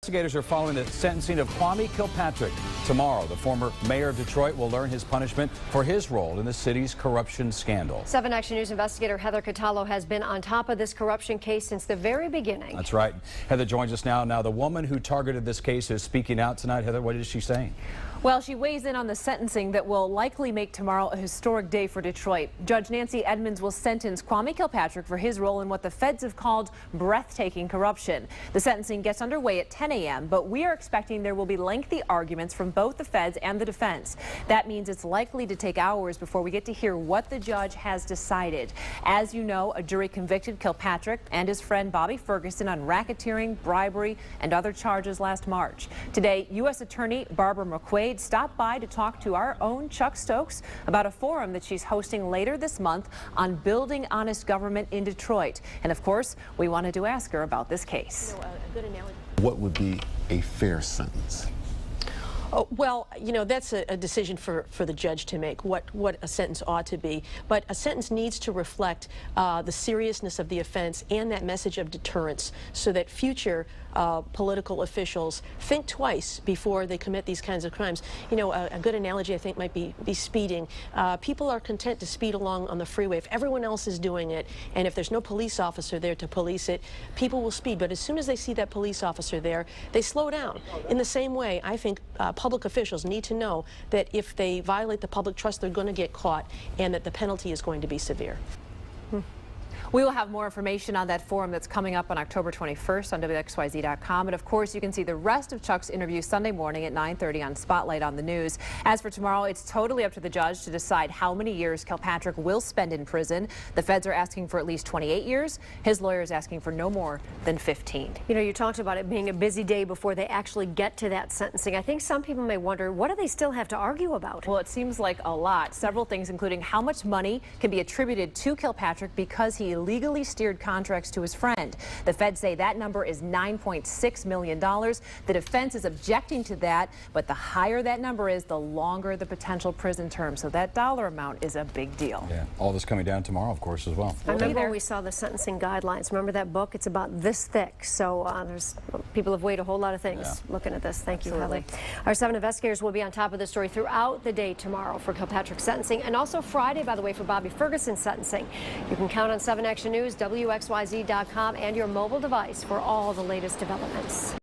Investigators are following the sentencing of Kwame Kilpatrick. Tomorrow, the former mayor of Detroit will learn his punishment for his role in the city's corruption scandal. 7 Action News investigator Heather Catallo has been on top of this corruption case since the very beginning. That's right. Heather joins us now. Now, the woman who targeted this case is speaking out tonight. Heather, what is she saying? Well, she weighs in on the sentencing that will likely make tomorrow a historic day for Detroit. Judge Nancy Edmonds will sentence Kwame Kilpatrick for his role in what the feds have called breathtaking corruption. The sentencing gets underway at 10 a.m., but we are expecting there will be lengthy arguments from both the feds and the defense. That means it's likely to take hours before we get to hear what the judge has decided. As you know, a jury convicted Kilpatrick and his friend Bobby Ferguson on racketeering, bribery, and other charges last March. Today, U.S. Attorney Barbara McQuaid stopped by to talk to our own Chuck Stokes about a forum that she's hosting later this month on building honest government in Detroit. And of course, we wanted to ask her about this case. A good analogy. What would be a fair sentence? Oh, well, you know, that's a decision for the judge to make, what a sentence ought to be. But a sentence needs to reflect the seriousness of the offense and that message of deterrence so that future political officials think twice before they commit these kinds of crimes. You know, a good analogy, I think, might be speeding. People are content to speed along on the freeway if everyone else is doing it, and if there's no police officer there to police it, people will speed. But as soon as they see that police officer there, they slow down. In the same way, I think public officials need to know that if they violate the public trust, they're going to get caught, and that the penalty is going to be severe. We will have more information on that forum that's coming up on October 21st on WXYZ.com. And of course, you can see the rest of Chuck's interview Sunday morning at 9:30 on Spotlight on the News. As for tomorrow, it's totally up to the judge to decide how many years Kilpatrick will spend in prison. The feds are asking for at least 28 years. His lawyer is asking for no more than 15. You know, you talked about it being a busy day before they actually get to that sentencing. I think some people may wonder, what do they still have to argue about? Well, it seems like a lot. Several things, including how much money can be attributed to Kilpatrick because he illegally steered contracts to his friend. The feds say that number is $9.6 million. The defense is objecting to that, but the higher that number is, the longer the potential prison term. So that dollar amount is a big deal. Yeah, all this coming down tomorrow, of course, as well. I remember when we saw the sentencing guidelines. Remember that book? It's about this thick. So there's people have weighed a whole lot of things looking at this. Thank you, Heather. Our 7 investigators will be on top of this story throughout the day tomorrow for Kilpatrick's sentencing, and also Friday, by the way, for Bobby Ferguson's sentencing. You can count on 7 Action News, WXYZ.com, and your mobile device for all the latest developments.